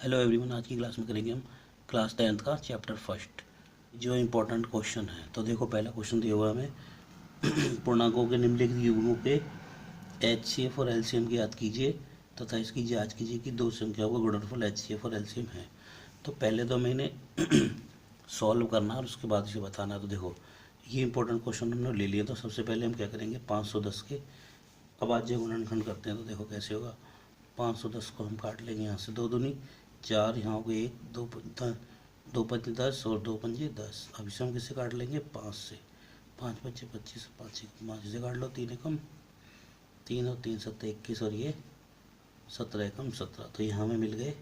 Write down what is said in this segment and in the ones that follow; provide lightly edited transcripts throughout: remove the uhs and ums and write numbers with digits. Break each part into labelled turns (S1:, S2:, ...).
S1: Hello everyone, आज की class में करेंगे हम क्लास 10th का चैप्टर फर्स्ट जो इम्पोर्टेंट क्वेश्चन है। तो देखो, पहला क्वेश्चन दिया हुआ है हमें पूर्णांकों के निम्नलिखित युग्मों के HCF और LCM की याद कीजिए तथा इसकी जांच कीजिए कि दो संख्याओं का गुणनफल HCF और LCM है। तो पहले तो मैंने सॉल्व करना और उसके बाद इसे बताना। तो देखो, ये इंपॉर्टेंट क्वेश्चन हमने ले लिया। तो सबसे पहले हम क्या करेंगे, 510 के अभाज्य गुणनखंड करते हैं। तो देखो कैसे होगा, 510 को हम काट लेंगे यहाँ से, दो दूनी 4, यहाँ हो गए 1, दो पंजे 10 और दो पंजे 10। अब इसे हम किससे काट लेंगे, 5 से। 5 बच्चे 25, 5 से काट लो, 3 एकम 3 और 3 सत्ते 21 और ये 17 एकम 17। तो यहाँ हमें मिल गए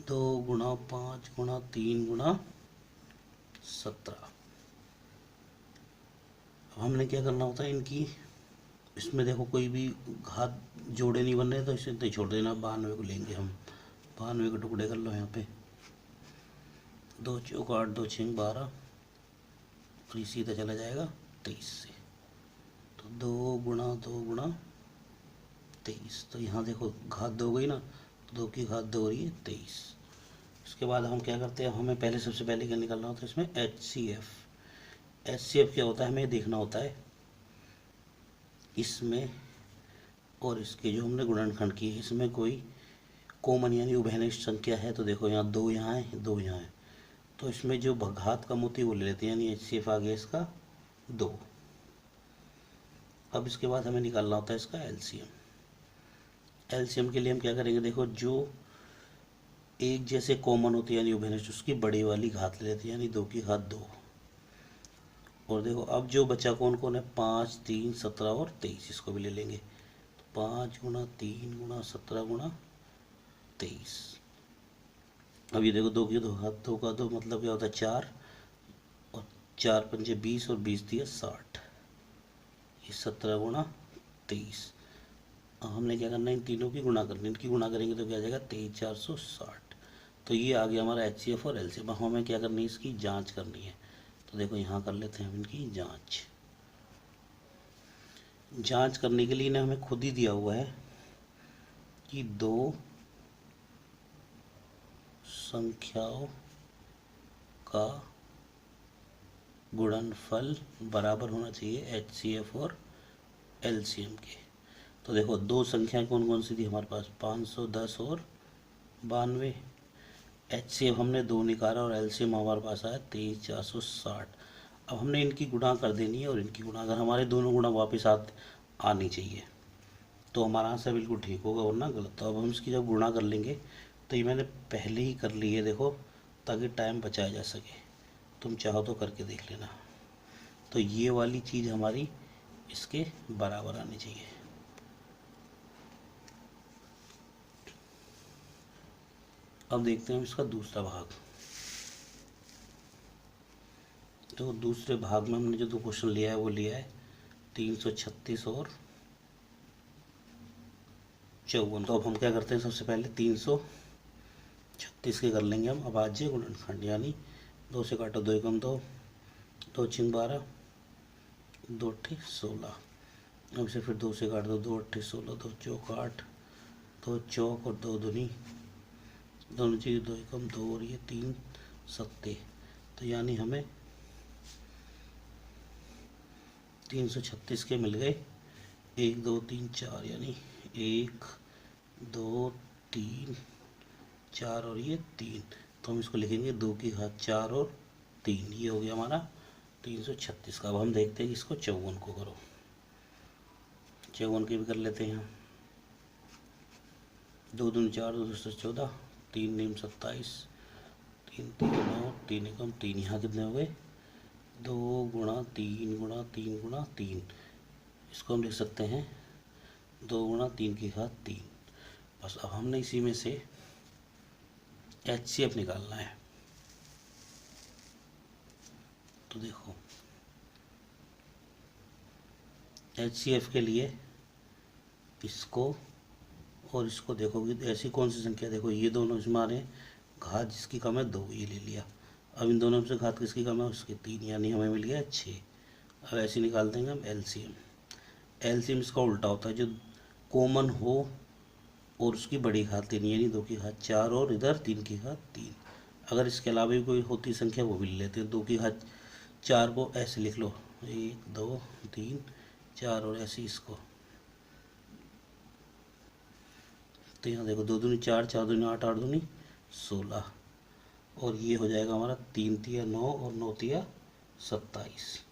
S1: 2 गुणा 5 गुणा 3 गुणा 17। अब हमने क्या करना होता है, इनकी इसमें देखो कोई भी घात जोड़े नहीं बन रहे, तो इसे नहीं छोड़ देना। 92 को लेंगे हम, 92 के टुकड़े कर लो यहाँ पे, 2 चौक 8, 2 6 12 और ये सीधा चला जाएगा 23 से। तो 2 गुणा 23। तो यहाँ देखो घात 2 गई ना, तो 2 की घात 2 हो रही है 23। इसके बाद हम क्या करते हैं, हमें पहले सबसे पहले क्या निकालना होता है इसमें, HCF क्या होता है हमें देखना होता है। इसमें और इसके जो हमने गुणनखंड किए, इसमें कोई कॉमन यानी उभयनिष्ठ संख्या है। तो देखो यहाँ 2 यहाँ है, 2 यहाँ है, तो इसमें जो घात कम होती है वो ले लेते हैं, यानी HCF आ गया इसका 2। अब इसके बाद हमें निकालना होता है इसका LCM के लिए हम क्या करेंगे, देखो जो एक जैसे कॉमन होती है यानी उभयनिष्ठ, उसकी बड़ी वाली घात ले लेते हैं, यानी 2 की घात 2। और देखो अब जो बचा कौन कौन है, 5, 3, 17 और 23, इसको भी ले लेंगे। 5 गुणा 3 गुणा 17 गुणा 23। अब ये देखो 2 की 2 घात, 2 का 2 मतलब क्या होता है 4, और 4 पंजे 20 और 20 दिया 60, ये 17 गुणा 23। अब हमने क्या करना है, इन तीनों की गुणा करनी, इनकी गुणा करेंगे तो क्या आ जाएगा 23,460। तो ये आ गया हमारा HCF और LCM। अब हमें क्या करनी है, इसकी जांच करनी है। तो देखो यहाँ कर लेते हैं हम इनकी जांच करने के लिए ना हमें खुद ही दिया हुआ है कि दो संख्याओं का गुणनफल बराबर होना चाहिए HCF और LCM के। तो देखो दो संख्याएं कौन कौन सी थी हमारे पास, 510 और 92। HCF हमने 2 निकाला और LCM हमारे पास आया 23,460। अब हमने इनकी गुणा कर देनी है, और इनकी गुणा अगर हमारे दोनों गुणा वापस आनी चाहिए तो हमारा आंसर बिल्कुल ठीक होगा, वरना गलत। तो अब हम इसकी जब गुणा कर लेंगे, तो ये मैंने पहले ही कर ली है देखो, ताकि टाइम बचाया जा सके। तुम चाहो तो करके देख लेना। तो ये वाली चीज़ हमारी इसके बराबर आनी चाहिए। अब देखते हैं इसका दूसरा भाग। तो दूसरे भाग में हमने जो दो क्वेश्चन लिया है वो लिया है 336 और 54। तो अब हम क्या करते हैं, सबसे पहले 336 के कर लेंगे हम अभाज्य गुणनखंड, यानी 2 से काटो, 2 एकम 2, 2 छिंग 12, 2 अट्ठे 16। अब इसे फिर 2 से काट दो, 2 अट्ठे 16, 2 चौक 8, 2 चौक और 2 दूनी, दोनों चीज़ 2 एकम 2 और ये 3 सत्ते। तो यानी हमें 336 के मिल गए 1 2 3 4, यानी 1 2 3 4 और ये 3। तो हम इसको लिखेंगे 2 की घात 4 और 3। ये हो गया हमारा 336 का। अब हम देखते हैं कि इसको 54 को करो, 54 के भी कर लेते हैं। 2 दूनी 4, 2 दूसरे 14, 3 नीम 27, 3 3 9, 3 एकम 3। यहाँ कितने हो गए, 2 गुणा 3 गुणा 3 गुणा 3। इसको हम लिख सकते हैं 2 गुणा 3 की घात 3। बस अब हमने इसी में से HCF निकालना है। तो देखो HCF के लिए इसको और इसको देखोगे तो ऐसी कौन सी संख्या, देखो ये दोनों इसमें आ रहे हैं, घात जिसकी कम है 2, ये ले लिया। अब इन दोनों में से घात किसकी कम है, उसके 3, यानी हमें मिल गया 6। अब ऐसे निकाल देंगे हम LCM। इसका उल्टा होता है, जो कॉमन हो और उसकी बड़ी घात लेनी है, यानी 2 की घात 4 और इधर 3 की घात 3। अगर इसके अलावा भी कोई होती संख्या वो भी ले लेते हैं। 2 की घात 4 को ऐसे लिख लो, 1 2 3 4 और ऐसे इसको। तो यहाँ देखो 2 दूनी 4, 4 दूनी 8, 8 दूनी 16 और ये हो जाएगा हमारा 3 तिया 9 और 9 तिया 27।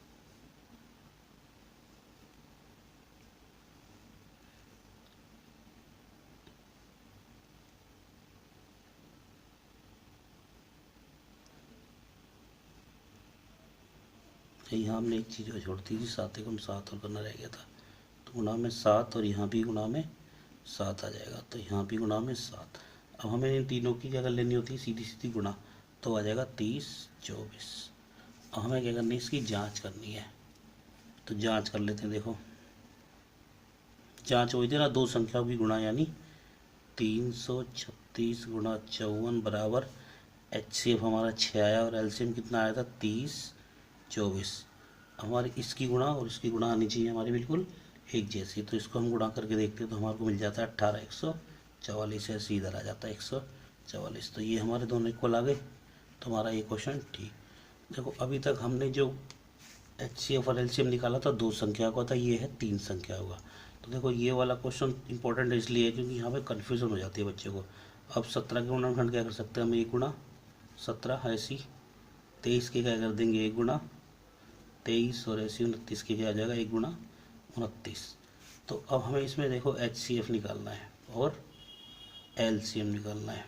S1: यहाँ हमने एक चीज़ और छोड़ दी थी, 7 एकम 7 और करना रह गया था। तो गुणा में 7 और यहाँ भी गुणा में 7 आ जाएगा, तो यहाँ भी गुणा में 7। अब हमें इन तीनों की क्या कर लेनी होती है, सीधी सीधी गुणा, तो आ जाएगा 30 24। अब हमें क्या करनी है, इसकी जांच करनी है। तो जांच कर लेते हैं। देखो जांच हुई थी ना, दो संख्याओं की गुणा, यानी 336 गुणा 54 बराबर HCF हमारा 6 आया और LCM कितना आया था 30 24। हमारी इसकी गुणा और इसकी गुणा आनी चाहिए हमारी बिल्कुल एक जैसी। तो इसको हम गुणा करके देखते हैं तो हमारे को मिल जाता है 18 144 है, सीधा आ जाता है 144। तो ये हमारे दोनों इक्वल आ गए, तो हमारा ये क्वेश्चन ठीक। देखो अभी तक हमने जो HCF और LCM निकाला था दो संख्या का था, ये है तीन संख्या होगा। तो देखो ये वाला क्वेश्चन इंपॉर्टेंट इसलिए है क्योंकि यहाँ पे कन्फ्यूज़न हो जाती है बच्चे को। अब 17 के गुणनखंड क्या कर सकते हैं हम, एक गुणा 17 ऐसी, 23 के क्या कर देंगे एक गुणा 23 और ऐसी 29 के क्या आ जाएगा एक गुणा 29। तो अब हमें इसमें देखो HCF निकालना है और LCM निकालना है।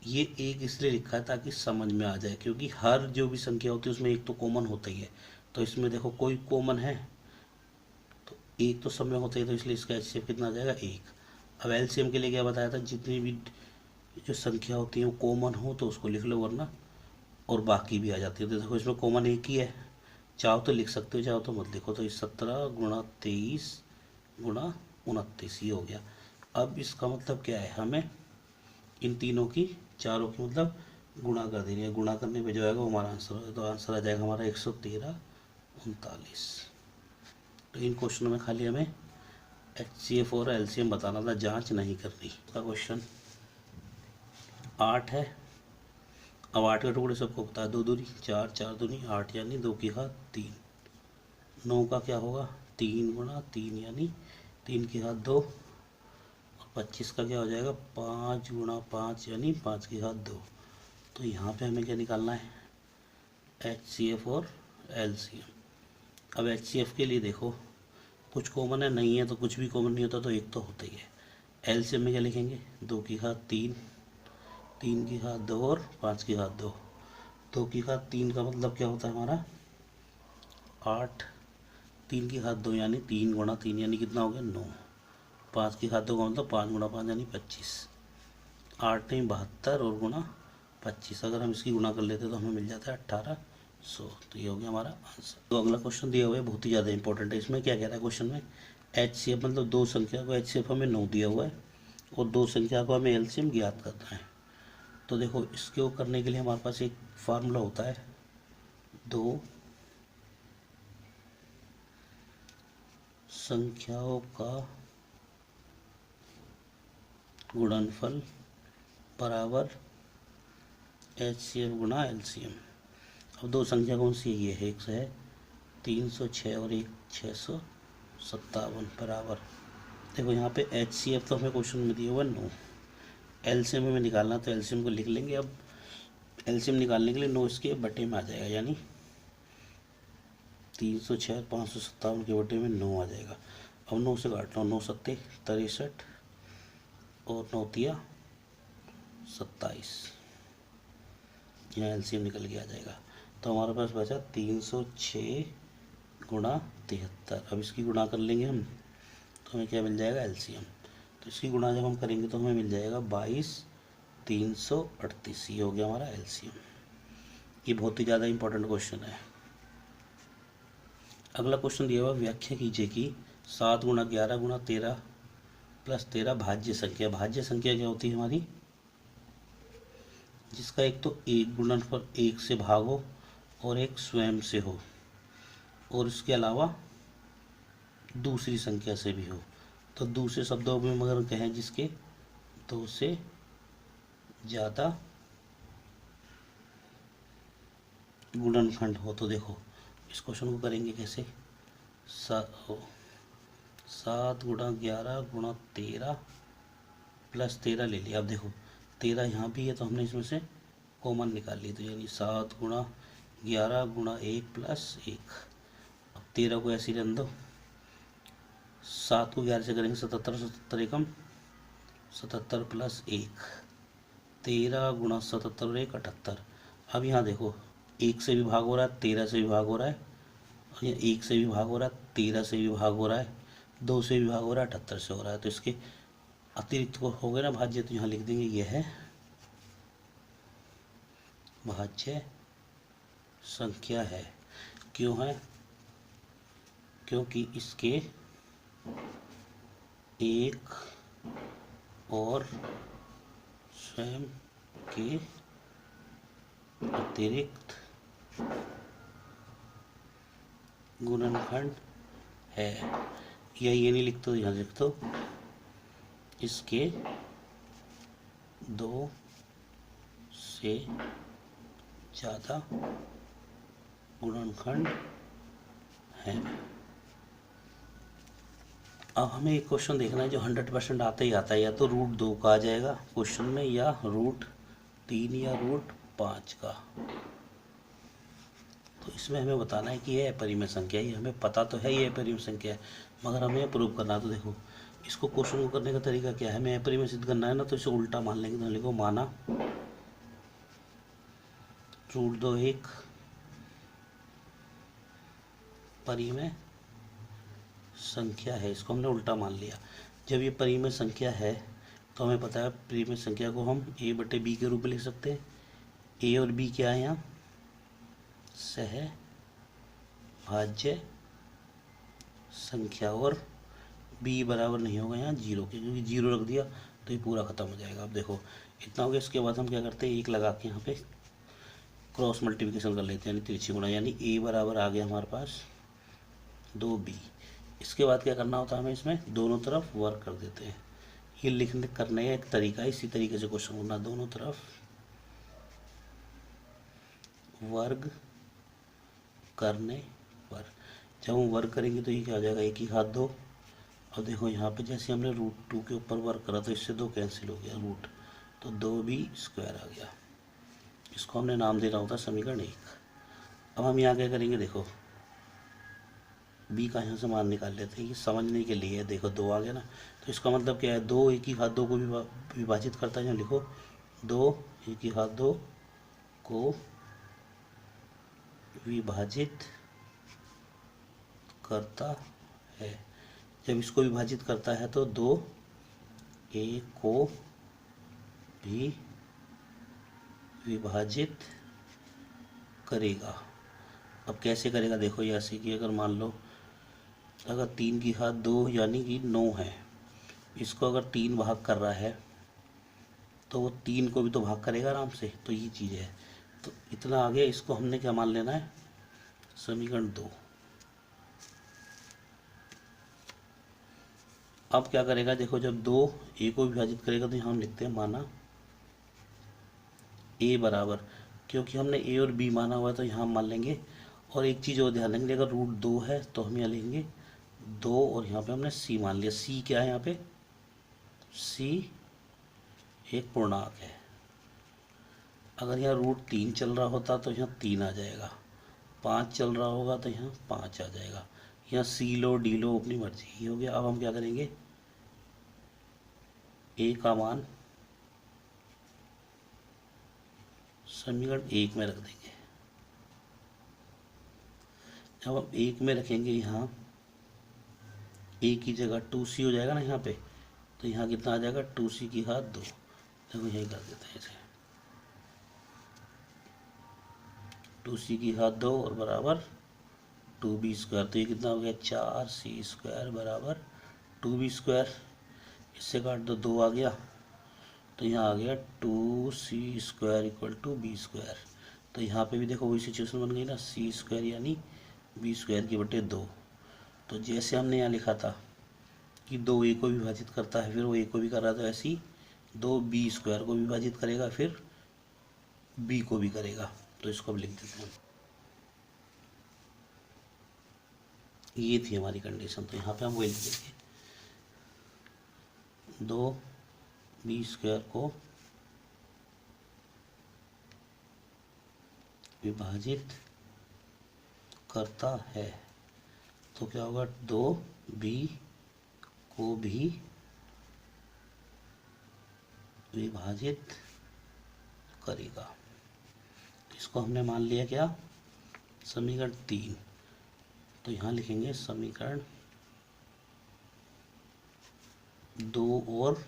S1: ये एक इसलिए लिखा है ताकि समझ में आ जाए, क्योंकि हर जो भी संख्या होती है उसमें एक तो कॉमन होता ही है। तो इसमें देखो कोई कॉमन है तो एक तो सब में होता ही, तो इसलिए इसका HCF कितना आ जाएगा एक। अब LCM के लिए क्या बताया था, जितनी भी जो संख्या होती है वो कॉमन हो तो उसको लिख लो, वरना और बाकी भी आ जाती है। तो देखो इसमें कॉमन एक ही है, चाहो तो लिख सकते हो चाहो तो मत लिखो। तो इस 17 गुणा 23 गुणा 29 ये हो गया। अब इसका मतलब क्या है, हमें इन तीनों की चारों की मतलब गुणा कर देनी है। गुणा करने पे जो आएगा वो हमारा आंसर होगा। तो आंसर आ जाएगा हमारा 113 39। तो इन क्वेश्चनों में खाली हमें HCF और LCM बताना था, जांच नहीं करनी। का क्वेश्चन 8 है। अब 8 के टुकड़े सबको पता है, 2 दूनी 4, 4 दूनी 8 यानी 2 की घात 3। 9 का क्या होगा 3 गुणा 3 यानी 3 की घात 2। 25 का क्या हो जाएगा 5 गुणा 5 यानी 5 की घात 2। तो यहाँ पे हमें क्या निकालना है HCF और LCM। अब HCF के लिए देखो कुछ कॉमन है, नहीं है तो कुछ भी कॉमन नहीं होता, तो एक तो होता ही है। LCM में क्या लिखेंगे 2 की घात 3, 3 की घात 2 और 5 की घात 2। 2 की घात 3 का मतलब क्या होता है हमारा 8, 3 की घात 2 यानी 3 गुणा 3 यानी कितना हो गया 9। 5 की घात 2 का मतलब 5 गुणा 5 यानी 25। 8 नहीं 72 और गुणा 25, अगर हम इसकी गुणा कर लेते तो हमें मिल जाता है 1800। तो ये हो गया हमारा आंसर। तो अगला क्वेश्चन दिया हुआ है, बहुत ही ज़्यादा इंपॉर्टेंट है। इसमें क्या कह रहा है क्वेश्चन में, HCF मतलब दो संख्या को HCF हमें 9 दिया हुआ है और दो संख्या को हमें LCM ज्ञात करना है। तो देखो इसको करने के लिए हमारे पास एक फार्मूला होता है, दो संख्याओं का गुणनफल बराबर HCF गुणा LCM। अब दो संख्या कौन सी है, ये है, एक है 306 और एक 657 बराबर। देखो यहाँ पे HCF तो हमें क्वेश्चन में दिया हुआ 9, LCM हमें निकालना, तो LCM को लिख लेंगे। अब LCM निकालने के लिए 9 इसके बटे में आ जाएगा, यानी 306 और 557 के बटे में 9 आ जाएगा। अब 9 से काट लो, 9 सत्ते 63 और 9 तिया 27, यहाँ LCM निकल के आ जाएगा। तो हमारे पास बचा 306 गुणा 73। अब इसकी गुणा कर लेंगे हम तो हमें क्या मिल जाएगा LCM। तो इसकी गुणा जब हम करेंगे तो हमें मिल जाएगा 22 338। ये हो गया हमारा LCM। ये बहुत ही ज़्यादा इंपॉर्टेंट क्वेश्चन है। अगला क्वेश्चन दिया हुआ, व्याख्या कीजिए कि 7 गुणा 11 गुणा 13 प्लस 13 भाज्य संख्या। भाज्य संख्या क्या होती है हमारी, जिसका एक तो एक गुणनफल एक से भाग हो और एक स्वयं से हो और इसके अलावा दूसरी संख्या से भी हो। तो दूसरे शब्दों में मगर कहें जिसके 2 से ज़्यादा गुणनखंड हो। तो देखो इस क्वेश्चन को करेंगे कैसे, 7 गुणा 11 गुणा 13 प्लस 13 ले लिया। अब देखो 13 यहाँ भी है तो हमने इसमें से कॉमन निकाल ली, तो यानी 7 गुणा 11 गुणा 1 प्लस 1। अब 13 को ऐसे ही रहने दो, 7 को 11 से करेंगे 77, 77 एकम 77 प्लस 1, 13 गुणा 77 और 1 78। अब यहाँ देखो 1 से भी भाग हो रहा है, 13 से भी भाग हो रहा है, और यहाँ 1 से भी भाग हो रहा है, 13 से भी भाग हो रहा है, 2 से भी भाग हो रहा है, 78 से हो रहा है। तो इसके अतिरिक्त को हो गए ना भाज्य, तो यहाँ लिख देंगे यह है भाज्य संख्या है। क्यों है? क्योंकि इसके एक और स्वयं के अतिरिक्त गुणनखंड है। या ये नहीं लिखते तो यहाँ लिख दो इसके 2 से ज़्यादा गुणनखंड है। अब हमें एक क्वेश्चन देखना है जो 100% आता ही आता है, या तो √2 का आ जाएगा क्वेश्चन में, या √3 या √5 का। तो इसमें हमें बताना है कि यह अपरिमेय संख्या है। ये हमें पता तो है ये अपरिमेय संख्या है, मगर हमें प्रूव करना है। तो देखो इसको क्वेश्चन को करने का तरीका क्या है, हमें अपरिमेय सिद्ध करना है ना, तो इसे उल्टा मान लेंगे। तो लिखो माना √2 एक परिमेय संख्या है, इसको हमने उल्टा मान लिया। जब ये परिमेय संख्या है तो हमें पता है परिमेय संख्या को हम a/b के रूप में लिख सकते हैं। a और b क्या है यहाँ, सहभाज्य संख्या, और b बराबर नहीं होगा यहाँ 0 के, क्योंकि 0 रख दिया तो ये पूरा खत्म हो जाएगा। अब देखो इतना हो गया। इसके बाद हम क्या करते हैं, 1 लगा के यहाँ पे क्रॉस मल्टीप्लिकेशन कर लेते हैं, यानी तिरछी गुणा, यानी a बराबर आ गया हमारे पास 2b। इसके बाद क्या करना होता है हमें, इसमें दोनों तरफ वर्क कर देते हैं। ये लिखने करने का एक तरीका है, इसी तरीके से क्वेश्चन करना, दोनों तरफ वर्ग करने पर। जब हम वर्ग करेंगे तो ये क्या हो जाएगा, 1 की घात 2। अब देखो यहाँ पे जैसे हमने √2 के ऊपर वर्क करा तो इससे 2 कैंसिल हो गया, रूट, तो 2b² आ गया। इसको हमने नाम देना होता है समीकरण 1। अब हम यहाँ क्या करेंगे, देखो b का यहाँ से मान निकाल लेते हैं, ये समझने के लिए। देखो 2 आ गया ना, तो इसका मतलब क्या है, 2 1 की घात 2 को विभाजित करता है। यहाँ लिखो 2 1 की घात 2 को विभाजित करता है। जब इसको विभाजित करता है तो 2 a को भी विभाजित करेगा। अब कैसे करेगा, देखो ऐसे कि अगर मान लो अगर 3 की घात 2 यानी कि 9 है, इसको अगर 3 भाग कर रहा है तो वो 3 को भी तो भाग करेगा आराम से। तो ये चीज़ है, तो इतना आगे इसको हमने क्या मान लेना है, समीकरण 2। अब क्या करेगा, देखो जब 2 a को विभाजित करेगा तो यहाँ हम लिखते हैं माना a बराबर, क्योंकि हमने a और b माना हुआ है तो यहाँ मान लेंगे। और एक चीज़ और ध्यान देंगे, अगर √2 है तो हम यहाँ लेंगे 2, और यहाँ पे हमने c मान लिया। c क्या है यहाँ पे, c एक पूर्णांक है। अगर यहाँ √3 चल रहा होता तो यहाँ 3 आ जाएगा, 5 चल रहा होगा तो यहाँ 5 आ जाएगा। यहाँ c लो d लो अपनी मर्जी, ही हो गया। अब हम क्या करेंगे, a का मान समीकरण 1 में रख देंगे। जब हम 1 में रखेंगे, यहाँ a की जगह 2c हो जाएगा ना यहाँ पे, तो यहाँ कितना आ जाएगा, 2c की घात 2। देखो यही कर देते हैं इसे, 2c की घात 2 और बराबर 2b²। तो ये कितना हो गया, 4c² बराबर 2b²। इससे काट दो, 2 आ गया, तो यहाँ आ गया 2c² इक्वल टू b²। तो यहाँ पे भी देखो वही सिचुएशन बन गई ना, c² यानी b² की बटे 2। तो जैसे हमने यहाँ लिखा था कि 2a को विभाजित करता है, फिर वो a को भी कर रहा था, ऐसे ही 2b² को विभाजित करेगा, फिर b को भी करेगा। तो इसको अब लिख देते हैं। ये थी हमारी कंडीशन, तो यहाँ पे हम वही लिख देंगे, 2b² को विभाजित करता है, तो क्या होगा, 2b को भी विभाजित करेगा। इसको हमने मान लिया क्या, समीकरण 3। तो यहाँ लिखेंगे समीकरण 2 और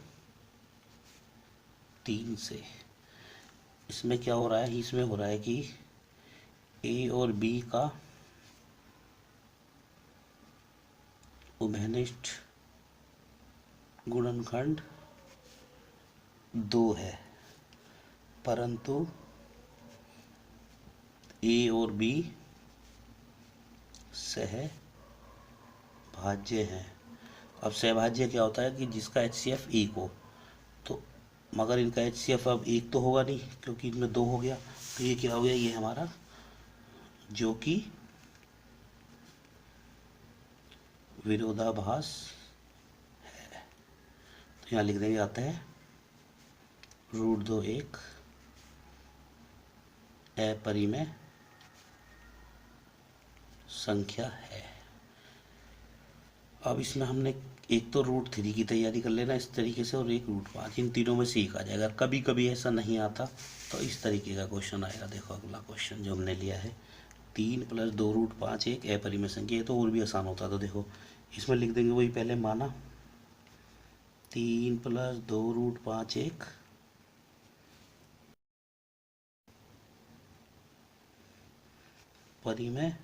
S1: 3 से। इसमें क्या हो रहा है, इसमें हो रहा है कि a और b का उभयनिष्ठ गुणनखंड 2 है, परंतु a और b सहभाज्य हैं। अब सहभाज्य क्या होता है कि जिसका HCF 1 हो, तो मगर इनका HCF अब 1 तो होगा नहीं, क्योंकि इनमें 2 हो गया। तो ये क्या हो गया, ये हमारा जो कि विरोधाभास है। तो यहाँ लिख देंगे, आता है √2 एक अपरिमेय संख्या है। अब इसमें हमने एक तो √3 की तैयारी कर लेना इस तरीके से, और एक √5, इन तीनों में से एक आ जाएगा। कभी कभी ऐसा नहीं आता तो इस तरीके का क्वेश्चन आएगा। देखो अगला क्वेश्चन जो हमने लिया है, 3 + 2 √5 एक अपरिमेय संख्या। ये तो और भी आसान होता। तो देखो इसमें लिख देंगे वही पहले माना, 3 + 2 √5 एक परिमेय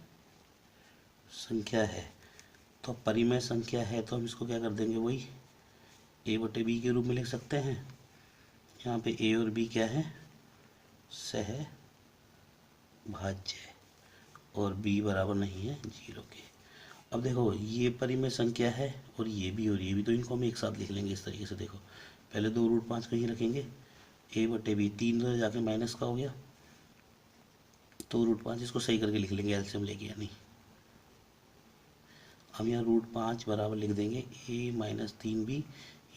S1: संख्या है। तो परिमेय संख्या है तो हम इसको क्या कर देंगे, वही a/b के रूप में लिख सकते हैं। यहाँ पे a और b क्या है, सहभाज्य, और b बराबर नहीं है 0 के। अब देखो ये परिमेय संख्या है और ये भी, तो इनको हम एक साथ लिख लेंगे इस तरीके से। देखो पहले 2 √5 कहीं रखेंगे, a/b, 3 तो जाके माइनस का हो गया, 2 √5 इसको सही करके लिख लेंगे एलसीएम लेके, यानी हम यहाँ √5 बराबर लिख देंगे a - 3b,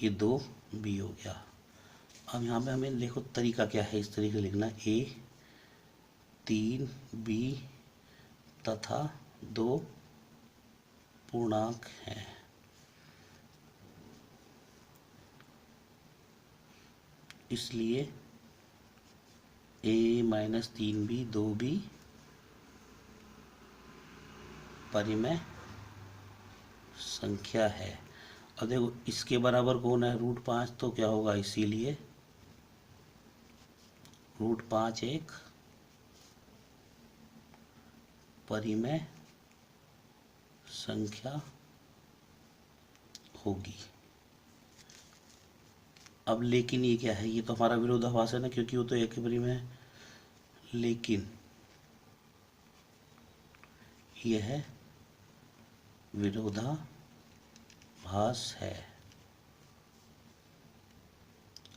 S1: ये 2b हो गया। अब यहाँ पे हमें देखो तरीका क्या है, इस तरीके से लिखना, a 3b तथा 2 पूर्णांक हैं। इसलिए a - 3b 2b परिमेय संख्या है। अब देखो इसके बराबर कौन है, √5, तो क्या होगा, इसीलिए √5 एक परिमेय संख्या होगी। अब लेकिन ये क्या है, ये तो हमारा विरोधाभास है ना, क्योंकि वो तो एक ही परिमेय है। लेकिन यह विरोधाभास है,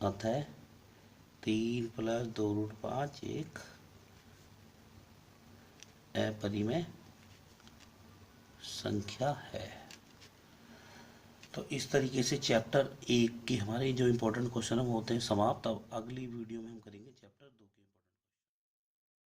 S1: अतः 3 + 2 √5 एक अपरिमेय संख्या है। तो इस तरीके से चैप्टर 1 के हमारे जो इम्पोर्टेंट क्वेश्चन हम होते हैं समाप्त। अब अगली वीडियो में हम करेंगे चैप्टर 2 के।